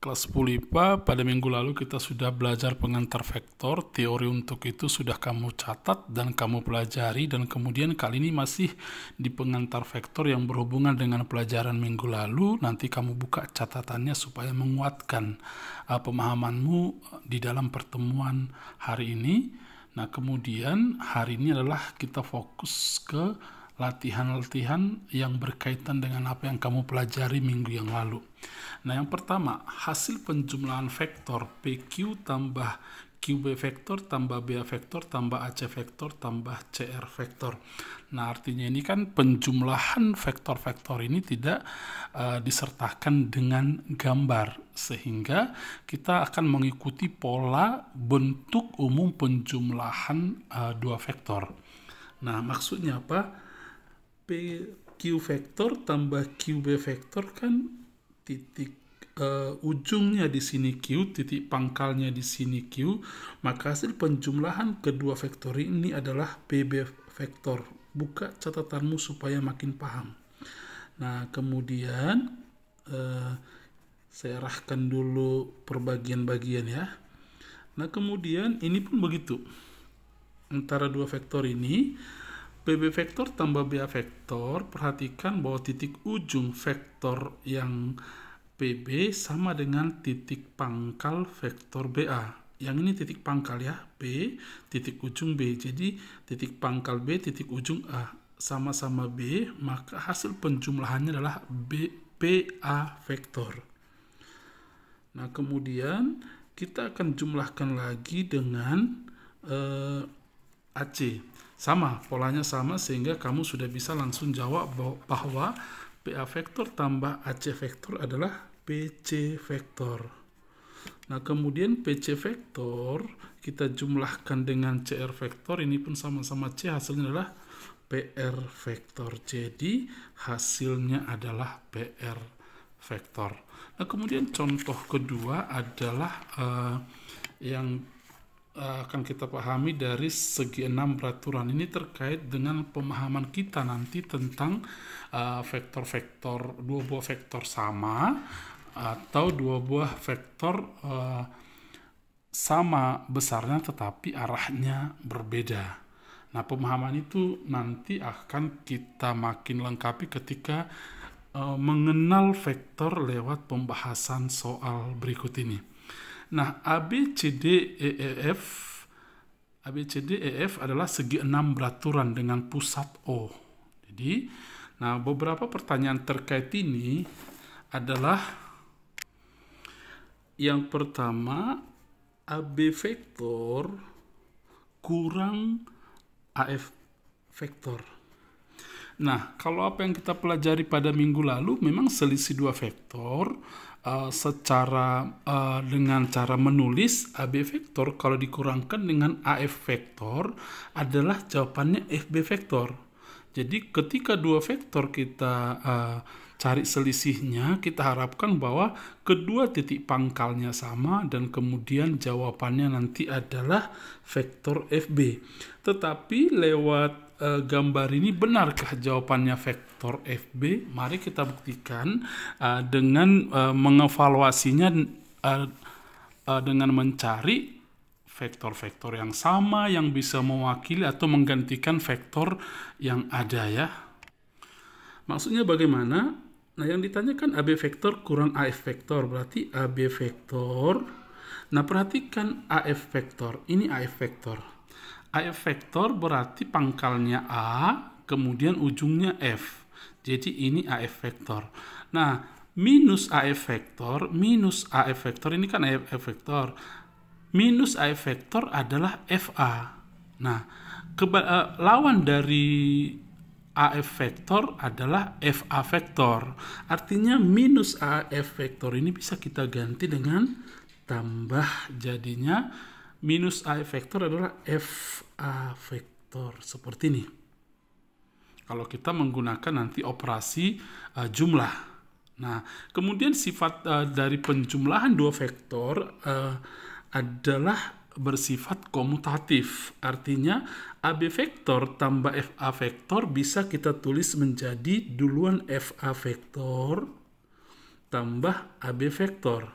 Kelas 10 IPA, pada minggu lalu kita sudah belajar pengantar vektor. Teori untuk itu sudah kamu catat dan kamu pelajari, dan kemudian kali ini masih di pengantar vektor yang berhubungan dengan pelajaran minggu lalu. Nanti kamu buka catatannya supaya menguatkan pemahamanmu di dalam pertemuan hari ini. Nah, kemudian hari ini adalah kita fokus ke latihan-latihan yang berkaitan dengan apa yang kamu pelajari minggu yang lalu. Nah, yang pertama, hasil penjumlahan vektor PQ tambah QB vektor tambah BA vektor tambah AC vektor tambah CR vektor. Nah, artinya ini kan penjumlahan vektor-vektor ini tidak disertakan dengan gambar, sehingga kita akan mengikuti pola bentuk umum penjumlahan dua vektor. Nah, maksudnya apa? PQ vektor tambah QB vektor kan titik ujungnya di sini Q, titik pangkalnya di sini Q, maka hasil penjumlahan kedua vektor ini adalah PB vektor. Buka catatanmu supaya makin paham. Nah, kemudian saya arahkan dulu perbagian-bagian ya. Nah, kemudian ini pun begitu. Antara dua vektor ini, PB vektor tambah BA vektor, perhatikan bahwa titik ujung vektor yang PB sama dengan titik pangkal vektor BA. Yang ini titik pangkal ya, B, titik ujung B. Jadi titik pangkal B, titik ujung A. Sama-sama B, maka hasil penjumlahannya adalah BA vektor. Nah, kemudian kita akan jumlahkan lagi dengan AC. Sama, polanya sama, sehingga kamu sudah bisa langsung jawab bahwa PA vektor tambah AC vektor adalah PC vektor. Nah, kemudian PC vektor kita jumlahkan dengan CR vektor, ini pun sama-sama C, hasilnya adalah PR vektor. Jadi hasilnya adalah PR vektor. Nah, kemudian contoh kedua adalah yang akan kita pahami dari segi 6 peraturan. Ini terkait dengan pemahaman kita nanti tentang vektor-vektor, dua buah vektor sama atau dua buah vektor sama besarnya tetapi arahnya berbeda. Nah, pemahaman itu nanti akan kita makin lengkapi ketika mengenal vektor lewat pembahasan soal berikut ini. Nah, ABCDEF adalah segi 6 beraturan dengan pusat O. Jadi, nah, beberapa pertanyaan terkait ini adalah yang pertama, AB vektor kurang AF vektor. Nah, kalau apa yang kita pelajari pada minggu lalu, memang selisih dua vektor secara dengan cara menulis AB vektor kalau dikurangkan dengan AF vektor adalah jawabannya FB vektor. Jadi ketika dua vektor kita cari selisihnya, kita harapkan bahwa kedua titik pangkalnya sama dan kemudian jawabannya nanti adalah vektor FB. Tetapi lewat gambar ini, benarkah jawabannya vektor FB? Mari kita buktikan dengan mengevaluasinya dengan mencari vektor-vektor yang sama yang bisa mewakili atau menggantikan vektor yang ada ya. Maksudnya bagaimana? Nah, yang ditanyakan AB vektor kurang AF vektor, berarti AB vektor. Nah, perhatikan AF vektor. Ini AF vektor. AF vektor berarti pangkalnya A, kemudian ujungnya F. Jadi ini AF vektor. Nah, minus AF vektor, ini kan AF vektor. Minus AF vektor adalah FA. Nah, lawan dari AF vektor adalah FA vektor. Artinya minus AF vektor ini bisa kita ganti dengan tambah, jadinya minus AF vektor adalah FA vektor. Seperti ini. Kalau kita menggunakan nanti operasi jumlah. Nah, kemudian sifat dari penjumlahan dua vektor adalah bersifat komutatif. Artinya AB vektor tambah FA vektor bisa kita tulis menjadi duluan FA vektor tambah AB vektor.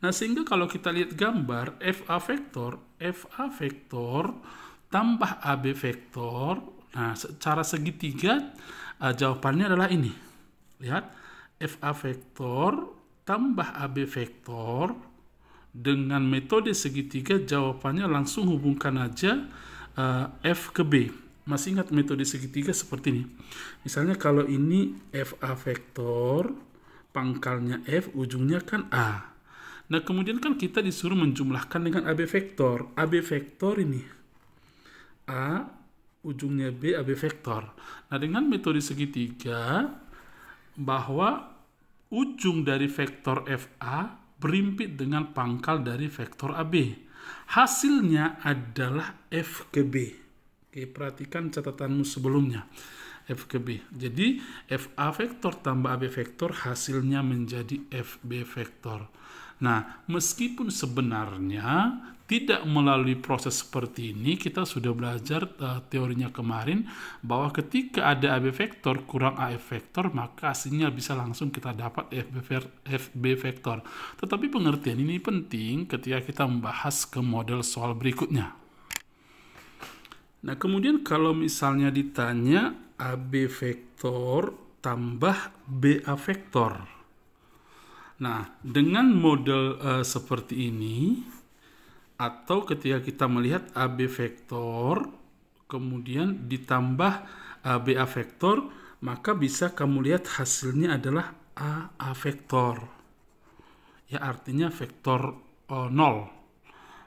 Nah, sehingga kalau kita lihat gambar FA vektor tambah AB vektor, nah secara segitiga jawabannya adalah ini. Lihat, FA vektor tambah AB vektor dengan metode segitiga jawabannya langsung hubungkan aja F ke B. Masih ingat metode segitiga seperti ini. Misalnya kalau ini FA vektor, pangkalnya F, ujungnya kan A. Nah, kemudian kan kita disuruh menjumlahkan dengan AB vektor. AB vektor ini A, ujungnya B, AB vektor. Nah, dengan metode segitiga, bahwa ujung dari vektor FA berimpit dengan pangkal dari vektor AB. Hasilnya adalah F ke B. Oke, perhatikan catatanmu sebelumnya. F ke B. Jadi, FA vektor tambah AB vektor hasilnya menjadi FB vektor. Nah, meskipun sebenarnya tidak melalui proses seperti ini, kita sudah belajar teorinya kemarin, bahwa ketika ada AB vektor kurang AF vektor, maka hasilnya bisa langsung kita dapat FB vektor. Tetapi pengertian ini penting ketika kita membahas ke model soal berikutnya. Nah, kemudian kalau misalnya ditanya AB vektor tambah BA vektor. Nah, dengan model seperti ini, atau ketika kita melihat AB vektor, kemudian ditambah BA vektor, maka bisa kamu lihat hasilnya adalah AA vektor. Ya, artinya vektor 0.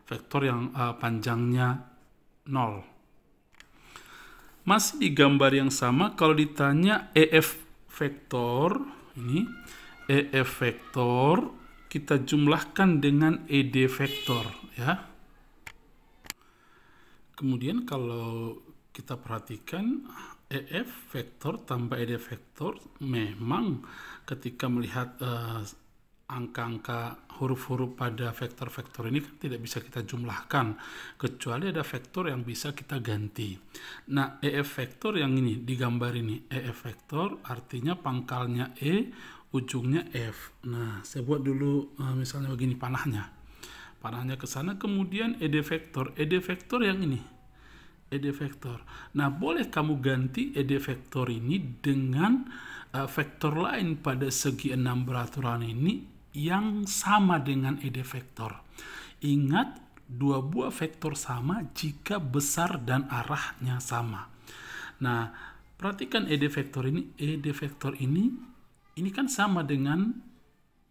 Vektor yang panjangnya 0. Masih di gambar yang sama, kalau ditanya EF vektor, ini EF vektor kita jumlahkan dengan ED vektor, ya. Kemudian kalau kita perhatikan EF vektor tambah ED vektor, memang ketika melihat angka-angka huruf-huruf pada vektor-vektor ini kan tidak bisa kita jumlahkan, kecuali ada vektor yang bisa kita ganti. Nah, EF vektor yang ini di gambar ini, EF vektor artinya pangkalnya E, ujungnya F. Nah, saya buat dulu misalnya begini panahnya ke sana, kemudian ED vektor yang ini, ED vektor. Nah, boleh kamu ganti ED vektor ini dengan vektor lain pada segi 6 beraturan ini yang sama dengan ED vektor. Ingat, dua buah vektor sama jika besar dan arahnya sama. Nah, perhatikan ED vektor ini kan sama dengan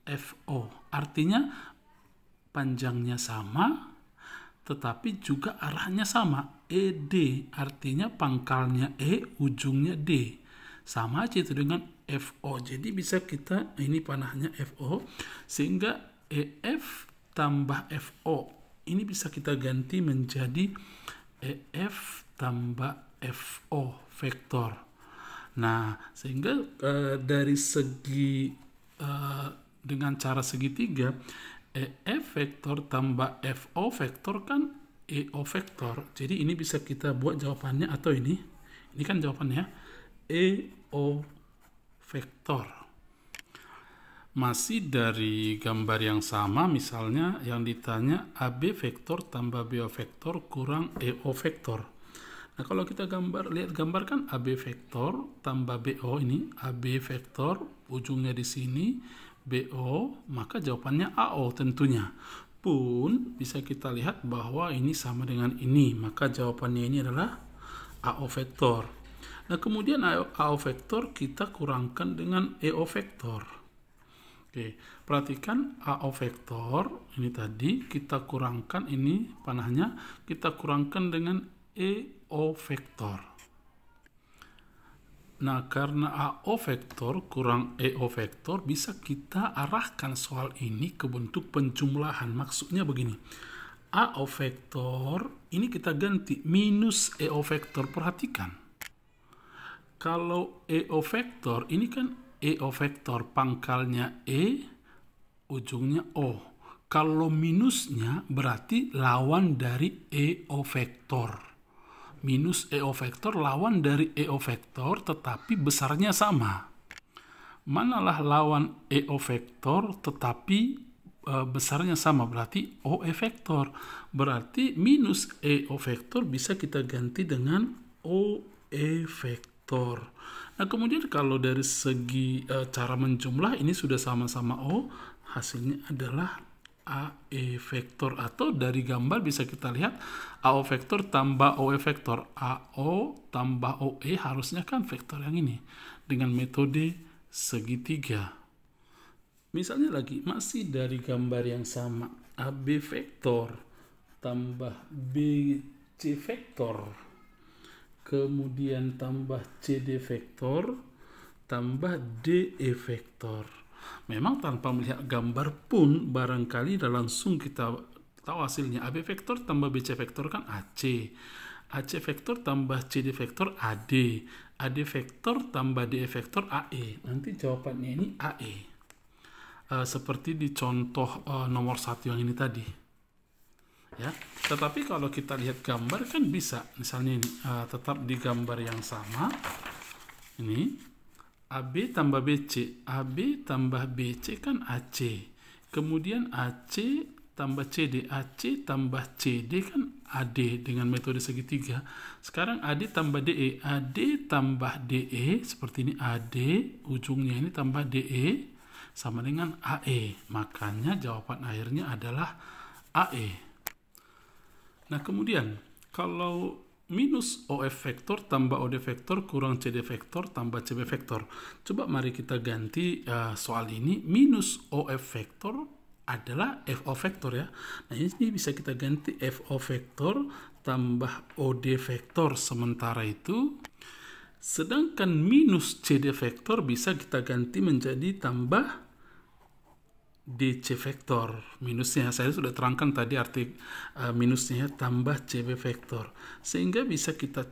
FO. Artinya panjangnya sama, tetapi juga arahnya sama. ED artinya pangkalnya E, ujungnya D. Sama aja itu dengan FO. Jadi bisa kita, ini panahnya FO, sehingga EF tambah FO ini bisa kita ganti menjadi EF tambah FO vektor. Nah, sehingga dari segi dengan cara segitiga, EF vektor tambah FO vektor kan EO vektor. Jadi ini bisa kita buat jawabannya, atau ini kan jawabannya EO vektor. Masih dari gambar yang sama, misalnya yang ditanya AB vektor tambah BO vektor kurang EO vektor. Nah, kalau kita lihat gambar kan AB vektor tambah BO, ini AB vektor, ujungnya di sini, BO, maka jawabannya AO tentunya. Pun bisa kita lihat bahwa ini sama dengan ini, maka jawabannya ini adalah AO vektor. Nah, kemudian AO vektor kita kurangkan dengan EO vektor. Oke, perhatikan AO vektor ini tadi kita kurangkan, ini panahnya kita kurangkan dengan EO vektor. Nah, karena AO vektor kurang EO vektor, bisa kita arahkan soal ini ke bentuk penjumlahan. Maksudnya begini, AO vektor ini kita ganti minus EO vektor. Perhatikan, kalau EO vektor ini kan EO vektor pangkalnya E, ujungnya O. Kalau minusnya berarti lawan dari EO vektor. Minus EO vektor lawan dari EO vektor, tetapi besarnya sama. Manalah lawan EO vektor tetapi besarnya sama, berarti OE vektor. Berarti minus EO vektor bisa kita ganti dengan OE vektor. Nah, kemudian kalau dari segi cara menjumlah, ini sudah sama-sama O, hasilnya adalah AE vektor. Atau dari gambar bisa kita lihat AO vektor tambah OE vektor. AO tambah OE harusnya kan vektor yang ini dengan metode segitiga. Misalnya lagi, masih dari gambar yang sama, AB vektor tambah BC vektor, kemudian tambah CD vektor, tambah DE vektor. Memang tanpa melihat gambar pun, barangkali langsung kita tahu hasilnya. AB vektor tambah BC vektor kan AC. AC vektor tambah CD vektor AD. AD vektor tambah DE vektor AE. Nanti jawabannya ini AE. Seperti di contoh nomor 1 yang ini tadi, ya. Tetapi kalau kita lihat gambar kan bisa, misalnya ini tetap di gambar yang sama, ini AB tambah BC, AB tambah BC kan AC, kemudian AC tambah CD, AC tambah CD kan AD dengan metode segitiga. Sekarang AD tambah DE, AD tambah DE seperti ini, AD ujungnya ini tambah DE sama dengan AE. Makanya jawaban akhirnya adalah AE. Nah, kemudian kalau minus OF vektor tambah OD vektor kurang CD vektor tambah CB vektor. Coba mari kita ganti soal ini. Minus OF vektor adalah FO vektor, ya. Nah, ini bisa kita ganti FO vektor tambah OD vektor. Sementara itu, sedangkan minus CD vektor bisa kita ganti menjadi tambah DC vektor. Minusnya saya sudah terangkan tadi arti minusnya tambah CB vektor. Sehingga bisa kita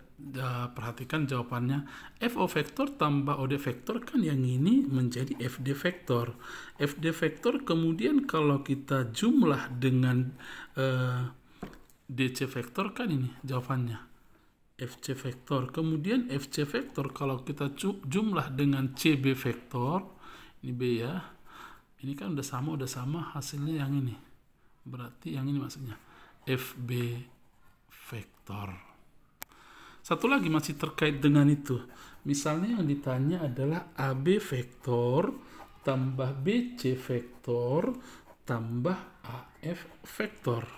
perhatikan jawabannya FO vektor tambah OD vektor kan yang ini menjadi FD vektor. FD vektor kemudian kalau kita jumlah dengan DC vektor kan ini jawabannya FC vektor. Kemudian FC vektor kalau kita jumlah dengan CB vektor, ini B ya. Ini kan udah sama hasilnya yang ini. Berarti yang ini maksudnya FB vektor. Satu lagi masih terkait dengan itu. Misalnya yang ditanya adalah AB vektor tambah BC vektor tambah AF vektor.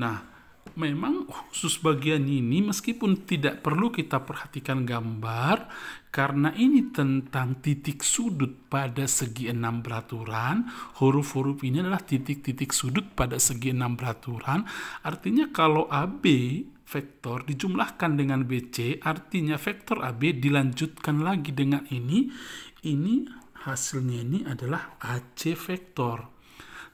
Nah, memang khusus bagian ini meskipun tidak perlu kita perhatikan gambar, karena ini tentang titik sudut pada segi 6 beraturan. Huruf-huruf ini adalah titik-titik sudut pada segi 6 beraturan. Artinya kalau AB vektor dijumlahkan dengan BC, artinya vektor AB dilanjutkan lagi dengan ini hasilnya ini adalah AC vektor.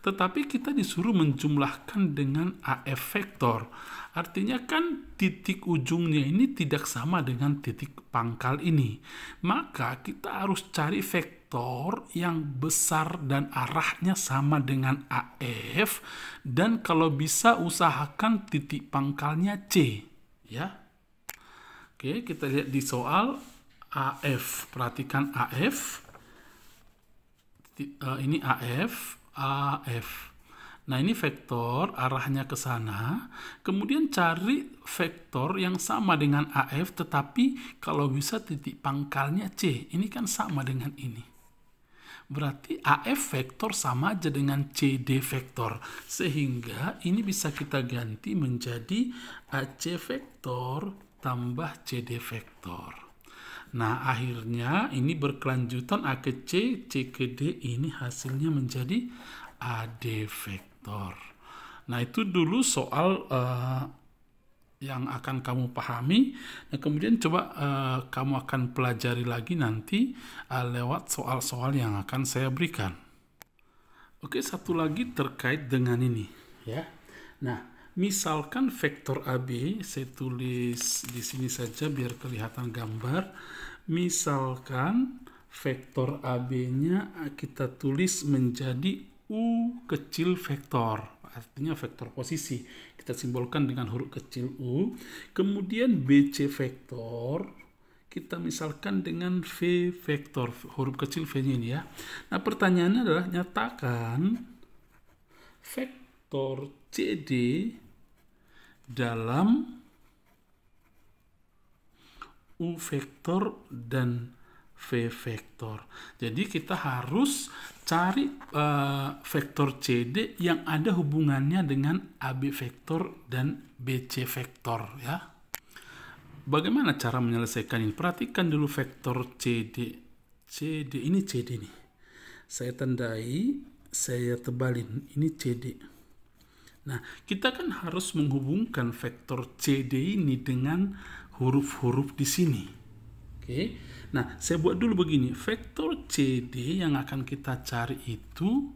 Tetapi kita disuruh menjumlahkan dengan AF vektor. Artinya kan titik ujungnya ini tidak sama dengan titik pangkal ini. Maka kita harus cari vektor yang besar dan arahnya sama dengan AF. Dan kalau bisa usahakan titik pangkalnya C. Ya. Oke, kita lihat di soal AF. Perhatikan AF. Ini AF. Nah, ini vektor arahnya ke sana. Kemudian cari vektor yang sama dengan AF tetapi kalau bisa titik pangkalnya C. Ini kan sama dengan ini. Berarti AF vektor sama aja dengan CD vektor. Sehingga ini bisa kita ganti menjadi AC vektor tambah CD vektor. Nah, akhirnya ini berkelanjutan A ke C, C ke D, ini hasilnya menjadi AD vektor. Nah, itu dulu soal yang akan kamu pahami. Nah, kemudian coba kamu akan pelajari lagi nanti lewat soal-soal yang akan saya berikan. Oke, satu lagi terkait dengan ini, ya. Nah, misalkan vektor AB, saya tulis di sini saja biar kelihatan gambar. Misalkan vektor AB-nya kita tulis menjadi U kecil vektor. Artinya vektor posisi. Kita simbolkan dengan huruf kecil U. Kemudian BC vektor kita misalkan dengan V vektor. Huruf kecil V-nya ini ya. Nah, pertanyaannya adalah nyatakan vektor CD dalam U vektor dan V vektor. Jadi kita harus cari vektor CD yang ada hubungannya dengan AB vektor dan BC vektor ya. Bagaimana cara menyelesaikan ini? Perhatikan dulu vektor CD. Ini CD nih. Saya tandai, saya tebalin. Ini CD. Nah, kita kan harus menghubungkan vektor CD ini dengan huruf-huruf di sini. Oke. Nah, saya buat dulu begini. Vektor CD yang akan kita cari itu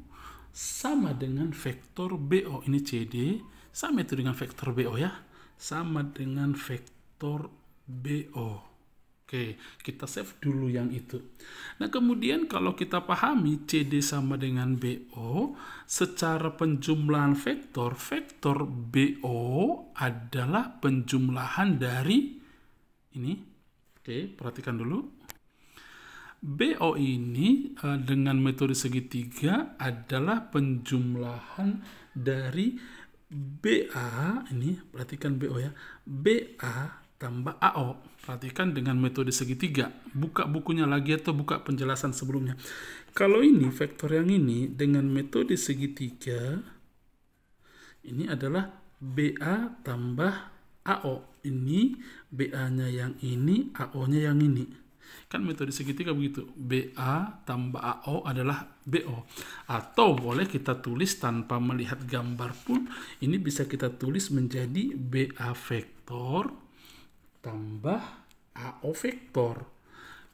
sama dengan vektor BO. Ini CD, sama itu dengan vektor BO ya. Sama dengan vektor BO. Oke, kita save dulu yang itu. Nah, kemudian kalau kita pahami CD sama dengan BO, secara penjumlahan vektor, vektor BO adalah penjumlahan dari ini. Oke, perhatikan dulu. BO ini dengan metode segitiga adalah penjumlahan dari BA, ini perhatikan BO ya, BA tambah AO. Perhatikan dengan metode segitiga. Buka bukunya lagi atau buka penjelasan sebelumnya. Kalau ini, vektor yang ini dengan metode segitiga, ini adalah BA tambah AO. Ini BA-nya yang ini, AO-nya yang ini. Kan metode segitiga begitu. BA tambah AO adalah BO. Atau boleh kita tulis tanpa melihat gambar pun. Ini bisa kita tulis menjadi BA vektor tambah AO vektor.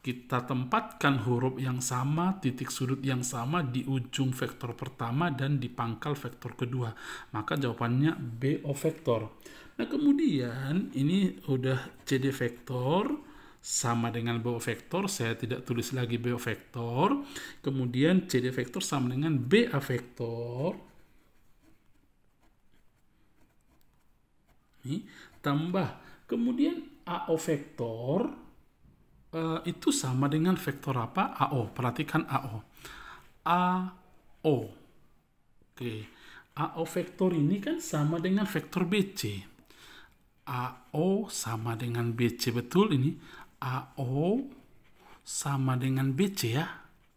Kita tempatkan huruf yang sama, titik sudut yang sama di ujung vektor pertama dan di pangkal vektor kedua. Maka jawabannya BO vektor. Nah, kemudian ini udah CD vektor sama dengan BO vektor, saya tidak tulis lagi BO vektor. Kemudian CD vektor sama dengan BA vektor. Ini tambah. Kemudian AO vektor itu sama dengan vektor apa? AO. Perhatikan AO. AO. Oke. AO vektor ini kan sama dengan vektor BC. AO sama dengan BC, betul ini. AO sama dengan BC ya.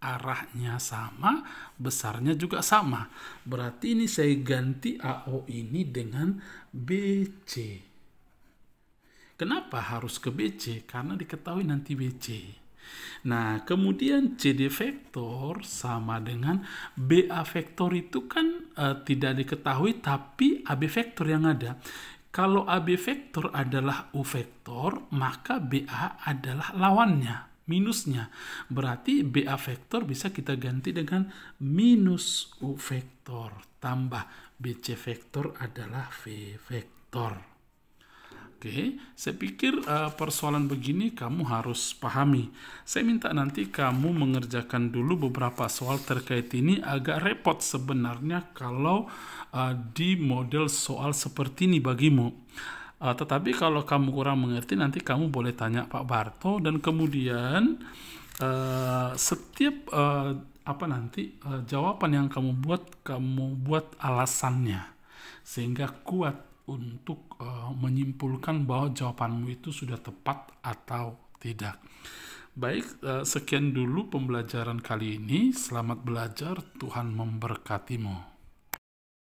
Arahnya sama, besarnya juga sama. Berarti ini saya ganti AO ini dengan BC. Kenapa harus ke BC? Karena diketahui nanti BC. Nah, kemudian CD vektor sama dengan BA vektor itu kan tidak diketahui, tapi AB vektor yang ada. Kalau AB vektor adalah U vektor, maka BA adalah lawannya, minusnya. Berarti BA vektor bisa kita ganti dengan minus U vektor. Tambah BC vektor adalah V vektor. Oke, saya pikir persoalan begini kamu harus pahami. Saya minta nanti kamu mengerjakan dulu beberapa soal terkait ini. Agak repot sebenarnya kalau di model soal seperti ini bagimu. Tetapi kalau kamu kurang mengerti, nanti kamu boleh tanya Pak Barto. Dan kemudian setiap jawaban yang kamu buat alasannya. Sehingga kuat untuk menyimpulkan bahwa jawabanmu itu sudah tepat atau tidak. Baik, sekian dulu pembelajaran kali ini. Selamat belajar, Tuhan memberkatimu.